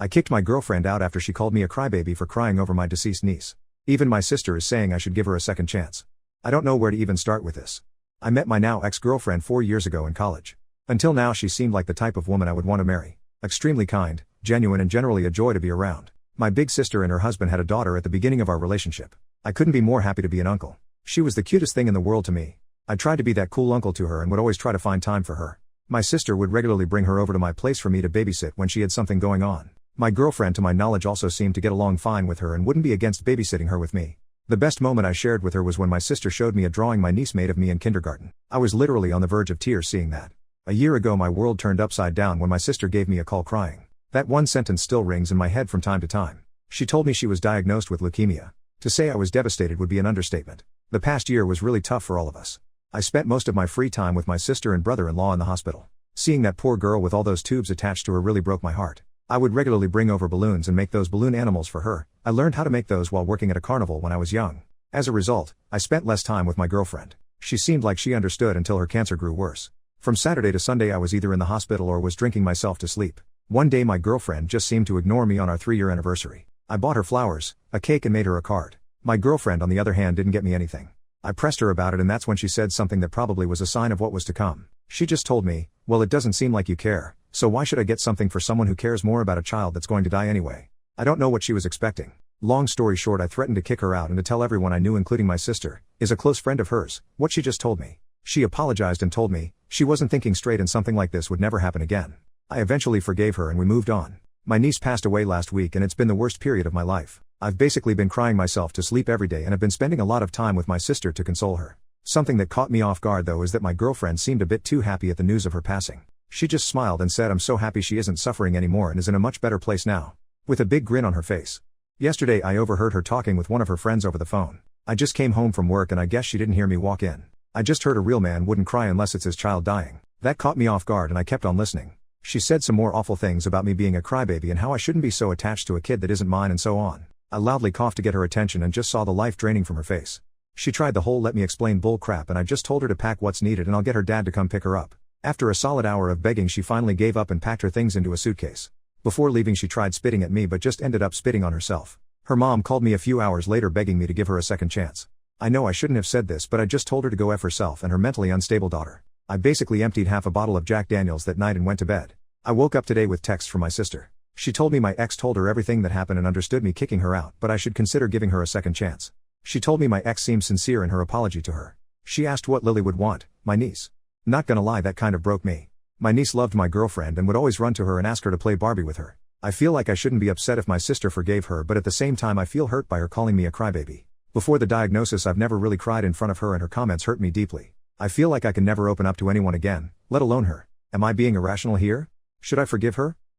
I kicked my girlfriend out after she called me a crybaby for crying over my deceased niece. Even my sister is saying I should give her a second chance. I don't know where to even start with this. I met my now ex-girlfriend 4 years ago in college. Until now she seemed like the type of woman I would want to marry. Extremely kind, genuine and generally a joy to be around. My big sister and her husband had a daughter at the beginning of our relationship. I couldn't be more happy to be an uncle. She was the cutest thing in the world to me. I tried to be that cool uncle to her and would always try to find time for her. My sister would regularly bring her over to my place for me to babysit when she had something going on. My girlfriend to my knowledge also seemed to get along fine with her and wouldn't be against babysitting her with me. The best moment I shared with her was when my sister showed me a drawing my niece made of me in kindergarten. I was literally on the verge of tears seeing that. A year ago my world turned upside down when my sister gave me a call crying. That one sentence still rings in my head from time to time. She told me she was diagnosed with leukemia. To say I was devastated would be an understatement. The past year was really tough for all of us. I spent most of my free time with my sister and brother-in-law in the hospital. Seeing that poor girl with all those tubes attached to her really broke my heart. I would regularly bring over balloons and make those balloon animals for her. I learned how to make those while working at a carnival when I was young. As a result, I spent less time with my girlfriend. She seemed like she understood until her cancer grew worse. From Saturday to Sunday I was either in the hospital or was drinking myself to sleep. One day my girlfriend just seemed to ignore me on our 3-year anniversary. I bought her flowers, a cake and made her a card. My girlfriend on the other hand didn't get me anything. I pressed her about it and that's when she said something that probably was a sign of what was to come. She just told me, "Well, it doesn't seem like you care, so why should I get something for someone who cares more about a child that's going to die anyway?" I don't know what she was expecting. Long story short, I threatened to kick her out and to tell everyone I knew including my sister, is a close friend of hers, what she just told me. She apologized and told me, she wasn't thinking straight and something like this would never happen again. I eventually forgave her and we moved on. My niece passed away last week and it's been the worst period of my life. I've basically been crying myself to sleep every day and have been spending a lot of time with my sister to console her. Something that caught me off guard though is that my girlfriend seemed a bit too happy at the news of her passing. She just smiled and said I'm so happy she isn't suffering anymore and is in a much better place now. With a big grin on her face. Yesterday I overheard her talking with one of her friends over the phone. I just came home from work and I guess she didn't hear me walk in. I just heard a real man wouldn't cry unless it's his child dying. That caught me off guard and I kept on listening. She said some more awful things about me being a crybaby and how I shouldn't be so attached to a kid that isn't mine and so on. I loudly coughed to get her attention and just saw the life draining from her face. She tried the whole let me explain bull crap and I just told her to pack what's needed and I'll get her dad to come pick her up. After a solid hour of begging she finally gave up and packed her things into a suitcase. Before leaving she tried spitting at me but just ended up spitting on herself. Her mom called me a few hours later begging me to give her a second chance. I know I shouldn't have said this but I just told her to go F herself and her mentally unstable daughter. I basically emptied half a bottle of Jack Daniels that night and went to bed. I woke up today with text from my sister. She told me my ex told her everything that happened and understood me kicking her out but I should consider giving her a second chance. She told me my ex seemed sincere in her apology to her. She asked what Lily would want, my niece. Not gonna lie, that kind of broke me. My niece loved my girlfriend and would always run to her and ask her to play Barbie with her. I feel like I shouldn't be upset if my sister forgave her but at the same time I feel hurt by her calling me a crybaby. Before the diagnosis I've never really cried in front of her and her comments hurt me deeply. I feel like I can never open up to anyone again, let alone her. Am I being irrational here? Should I forgive her?